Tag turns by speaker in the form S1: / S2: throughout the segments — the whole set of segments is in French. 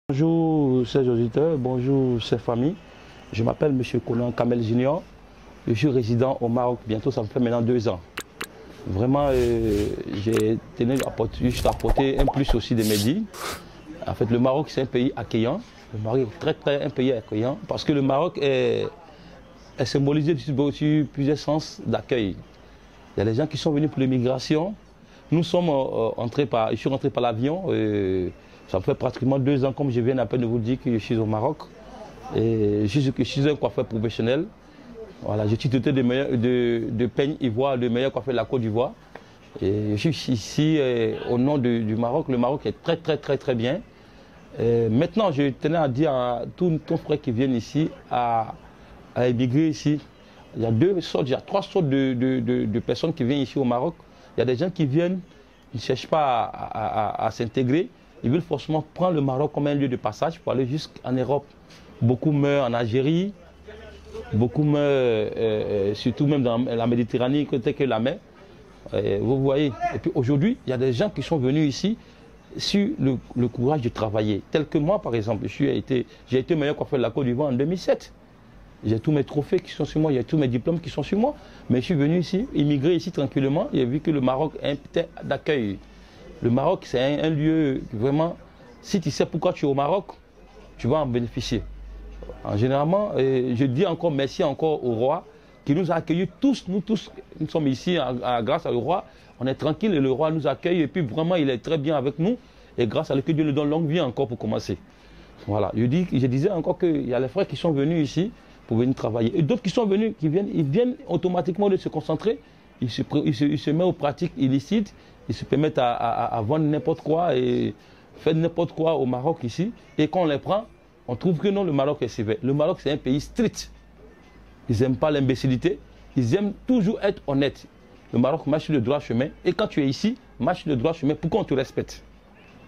S1: Bonjour chers auditeurs, bonjour chers familles. Je m'appelle M. Konan Kamel Junior. Je suis résident au Maroc, bientôt ça me fait maintenant 2 ans. Vraiment, j'ai tenu juste à apporter un plus aussi de mes dits. En fait, le Maroc c'est un pays accueillant. Le Maroc est un pays accueillant parce que le Maroc est symbolisé sur plusieurs sens d'accueil. Il y a des gens qui sont venus pour l'immigration. Nous sommes je suis rentré par l'avion. Ça me fait pratiquement 2 ans, comme je viens à peine de vous dire, que je suis au Maroc. Et je suis un coiffeur professionnel. Voilà, je suis doté de peigne ivoire, de meilleur coiffeur de la Côte d'Ivoire. Et je suis ici au nom du Maroc. Le Maroc est très bien. Maintenant, je tenais à dire à tous nos frères qui viennent ici à émigrer ici. Il y a 3 sortes de personnes qui viennent ici au Maroc. Il y a des gens qui viennent, ils ne cherchent pas à s'intégrer. Ils veulent forcément prendre le Maroc comme un lieu de passage pour aller jusqu'en Europe. Beaucoup meurent en Algérie, beaucoup meurent surtout même dans la Méditerranée, côté que la mer. Vous voyez. Et puis aujourd'hui, il y a des gens qui sont venus ici sur le courage de travailler. Tel que moi, par exemple, j'ai été meilleur coiffeur de la Côte d'Ivoire en 2007. J'ai tous mes trophées qui sont sur moi, il y a tous mes diplômes qui sont sur moi. Mais je suis venu ici, immigrer ici tranquillement, et j'ai vu que le Maroc est un terre d'accueil. Le Maroc, c'est un lieu vraiment, si tu sais pourquoi tu es au Maroc, tu vas en bénéficier. Généralement, je dis encore merci encore au roi qui nous a accueillis tous. Nous sommes ici grâce au roi. On est tranquille et le roi nous accueille et puis vraiment il est très bien avec nous. Et grâce à lui que Dieu nous donne longue vie encore pour commencer. Voilà, je disais encore qu'il y a les frères qui sont venus ici pour venir travailler. Et d'autres qui sont venus, ils viennent automatiquement de se concentrer. Ils se mettent aux pratiques illicites. Ils se permettent à vendre n'importe quoi et faire n'importe quoi au Maroc ici. Et quand on les prend, on trouve que non, le Maroc est sévère. Le Maroc, c'est un pays strict. Ils n'aiment pas l'imbécilité. Ils aiment toujours être honnêtes. Le Maroc marche sur le droit chemin. Et quand tu es ici, marche sur le droit chemin pour qu'on te respecte.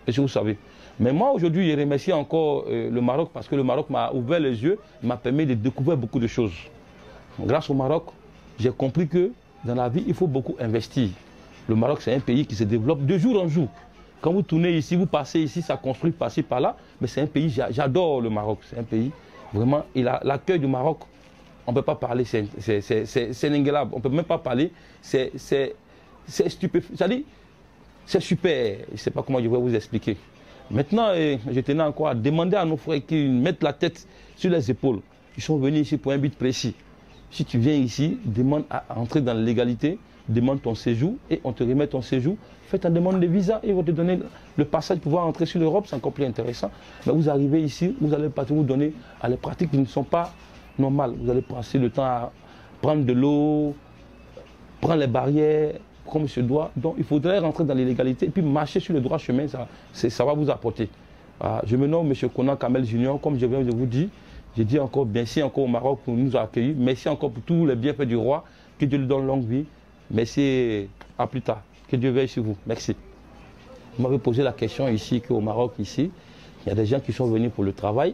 S1: Et vous savez. Mais moi, aujourd'hui, je remercie encore le Maroc parce que le Maroc m'a ouvert les yeux, m'a permis de découvrir beaucoup de choses. Grâce au Maroc, j'ai compris que dans la vie, il faut beaucoup investir. Le Maroc, c'est un pays qui se développe de jour en jour. Quand vous tournez ici, vous passez ici, ça construit par-ci, par-là. Mais c'est un pays, j'adore le Maroc. C'est un pays, vraiment, l'accueil du Maroc, on ne peut pas parler, c'est n'ingélable. On ne peut même pas parler, c'est stupéfiant. C'est-à-dire, c'est super. Je ne sais pas comment je vais vous expliquer. Maintenant, je tenais encore à demander à nos frères qui mettent la tête sur les épaules. Ils sont venus ici pour un but précis. Si tu viens ici, demande à entrer dans la légalité. Demande ton séjour et on te remet ton séjour. Fais ta demande de visa et ils vont te donner le passage pour pouvoir entrer sur l'Europe, c'est encore plus intéressant. Mais vous arrivez ici, vous allez pas vous donner à les pratiques qui ne sont pas normales. Vous allez passer le temps à prendre de l'eau, prendre les barrières comme il se doit. Donc il faudrait rentrer dans l'illégalité et puis marcher sur le droit chemin, ça va vous apporter. Je me nomme M. Konan Kamel Junior, comme je viens de vous dire. Je dis encore merci encore au Maroc pour nous accueillir. Merci encore pour tous les bienfaits du roi. Que Dieu lui donne longue vie. Merci, à plus tard. Que Dieu veille sur vous. Merci. Vous m'avez posé la question ici qu'au Maroc, ici, il y a des gens qui sont venus pour le travail.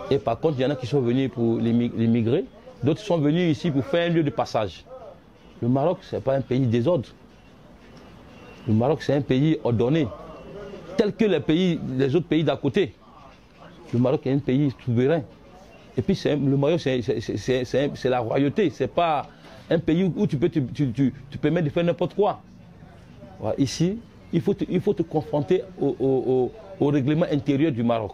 S1: Et par contre, il y en a qui sont venus pour l'immigrer. D'autres sont venus ici pour faire un lieu de passage. Le Maroc, ce n'est pas un pays désordre. Le Maroc, c'est un pays ordonné. Tel que les autres pays d'à côté. Le Maroc est un pays souverain. Et puis, le Maroc, c'est la royauté. Ce n'est pas un pays où tu permets de faire n'importe quoi. Voilà, ici, il faut te confronter au règlement intérieur du Maroc.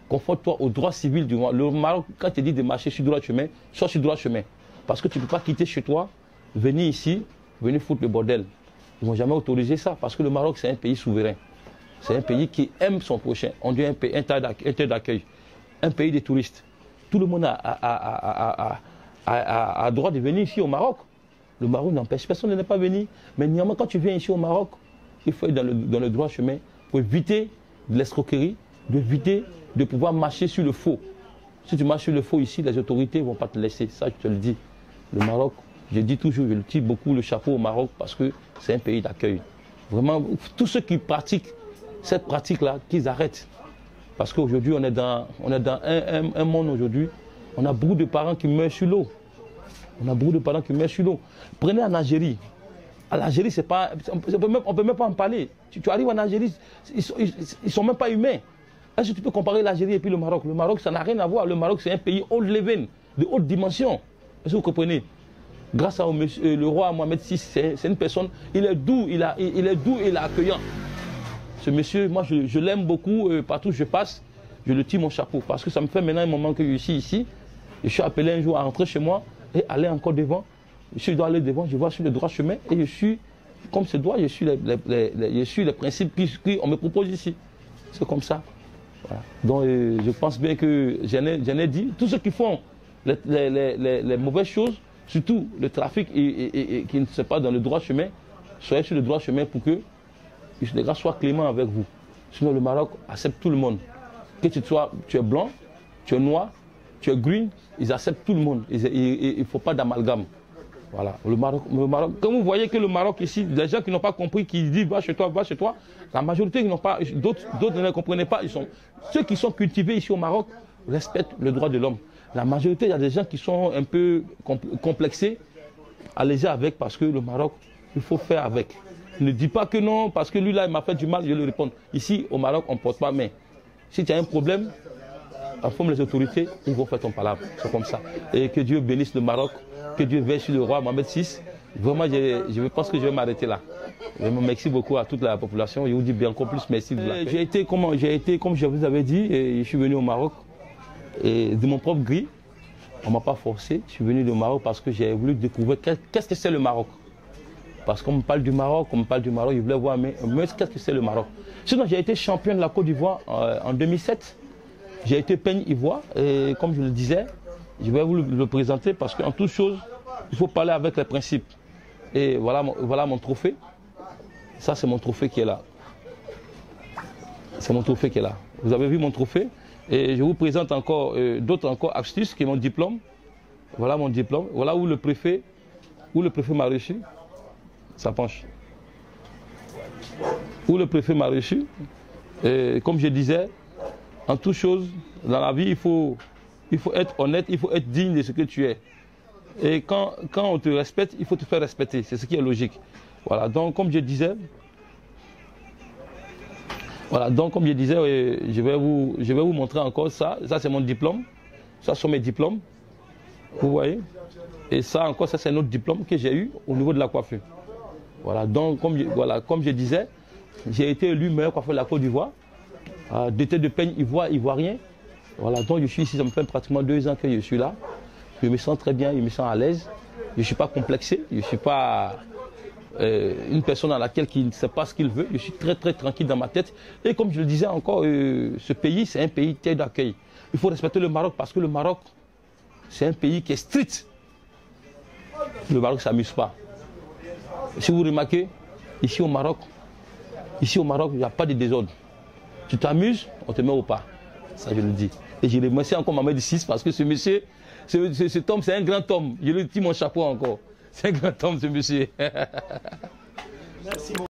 S1: Confronte-toi au droit civil du Maroc. Le Maroc, quand tu dis de marcher sur le droit chemin, sois sur le droit chemin. Parce que tu ne peux pas quitter chez toi, venir ici, venir foutre le bordel. Ils ne vont jamais autoriser ça parce que le Maroc, c'est un pays souverain. C'est un pays qui aime son prochain. On dit un terre d'accueil. Un pays des touristes. Tout le monde a droit de venir ici au Maroc. Le Maroc n'empêche personne de ne pas venir. Mais néanmoins, quand tu viens ici au Maroc, il faut être dans le droit chemin pour éviter de l'escroquerie, d'éviter de pouvoir marcher sur le faux. Si tu marches sur le faux ici, les autorités ne vont pas te laisser. Ça, je te le dis. Le Maroc, je dis toujours, je le tire beaucoup le chapeau au Maroc parce que c'est un pays d'accueil. Vraiment, tous ceux qui pratiquent cette pratique-là, qu'ils arrêtent. Parce qu'aujourd'hui, on est dans un monde aujourd'hui, on a beaucoup de parents qui meurent sur l'eau. On a beaucoup de parents qui meurent sur l'eau. Prenez en Algérie. En Algérie, c'est pas, on ne peut même pas en parler. Tu arrives en Algérie, ils ne sont même pas humains. Est-ce que tu peux comparer l'Algérie et puis le Maroc? Le Maroc, ça n'a rien à voir. Le Maroc, c'est un pays haut level, de haute dimension. Est-ce que vous comprenez? Grâce à le roi Mohamed VI, c'est une personne, il est doux, il est doux et il est accueillant. Ce monsieur, moi, je l'aime beaucoup. Partout où je passe, je le tire mon chapeau. Parce que ça me fait maintenant un moment que je suis ici. Je suis appelé un jour à rentrer chez moi et aller encore devant. Je dois aller devant, je vois sur le droit chemin et je suis, comme ce doit, je suis les principes qu'on me propose ici. C'est comme ça. Voilà. Donc je pense bien que j'en ai dit, tous ceux qui font les mauvaises choses, surtout le trafic et qui ne sont pas dans le droit chemin, soyez sur le droit chemin pour que les gars soient cléments avec vous. Sinon le Maroc accepte tout le monde. Que tu es blanc, tu es noir, tu es green, ils acceptent tout le monde. Il ne faut pas d'amalgame. Voilà. Le Maroc, quand vous voyez que le Maroc ici, les gens qui n'ont pas compris, qui disent va chez toi, la majorité qui n'ont pas, d'autres ne comprenaient pas. Ceux qui sont cultivés ici au Maroc respectent le droit de l'homme. La majorité, il y a des gens qui sont un peu complexés, allez-y avec, parce que le Maroc, il faut faire avec. Ne dis pas que non, parce que lui là, il m'a fait du mal, je lui réponds. Ici, au Maroc, on ne porte pas main. Si tu as un problème, informe les autorités, ils vont faire ton palabre. C'est comme ça. Et que Dieu bénisse le Maroc, que Dieu veille sur le roi Mohamed VI. Vraiment, je pense que je vais m'arrêter là. Vraiment, merci beaucoup à toute la population. Je vous dis bien encore plus merci. J'ai été, comme je vous avais dit, et je suis venu au Maroc et de mon propre gré. On ne m'a pas forcé. Je suis venu au Maroc parce que j'ai voulu découvrir qu'est-ce que c'est le Maroc. Parce qu'on me parle du Maroc, je voulais voir, mais qu'est-ce que c'est le Maroc? Sinon, j'ai été champion de la Côte d'Ivoire en 2007. J'ai été peigne ivoire et comme je le disais, je vais vous le présenter parce qu'en toute chose, il faut parler avec les principes. Et voilà mon trophée. Ça, c'est mon trophée qui est là. C'est mon trophée qui est là. Vous avez vu mon trophée. Et je vous présente encore d'autres astuces qui est mon diplôme. Voilà mon diplôme. Voilà où le préfet m'a reçu. Ça penche. Où le préfet m'a reçu. Et comme je disais, en toute chose, dans la vie, il faut être honnête, il faut être digne de ce que tu es. Et quand on te respecte, il faut te faire respecter. C'est ce qui est logique. Voilà, donc comme je disais, je vais vous montrer encore ça. Ça, c'est mon diplôme. Ça, sont mes diplômes. Vous voyez? Et ça, encore, ça, c'est un autre diplôme que j'ai eu au niveau de la coiffure. Voilà, donc comme je disais, j'ai été élu meilleur coiffeur de la Côte d'Ivoire. D'été de peigne ivoirien. Voilà, donc je suis ici, ça me fait pratiquement 2 ans que je suis là. Je me sens très bien, je me sens à l'aise. Je ne suis pas complexé, je ne suis pas une personne à laquelle qui ne sait pas ce qu'il veut. Je suis très très tranquille dans ma tête. Et comme je le disais encore, ce pays, c'est un pays terre d'accueil. Il faut respecter le Maroc parce que le Maroc, c'est un pays qui est strict. Le Maroc ne s'amuse pas. Si vous remarquez, ici au Maroc, il n'y a pas de désordre. Tu t'amuses, on te met au pas. Ça, je le dis. Et je remercie encore Mohamed VI parce que ce monsieur, cet homme, c'est un grand homme. Je lui tire mon chapeau encore. C'est un grand homme, ce monsieur.
S2: Merci, mon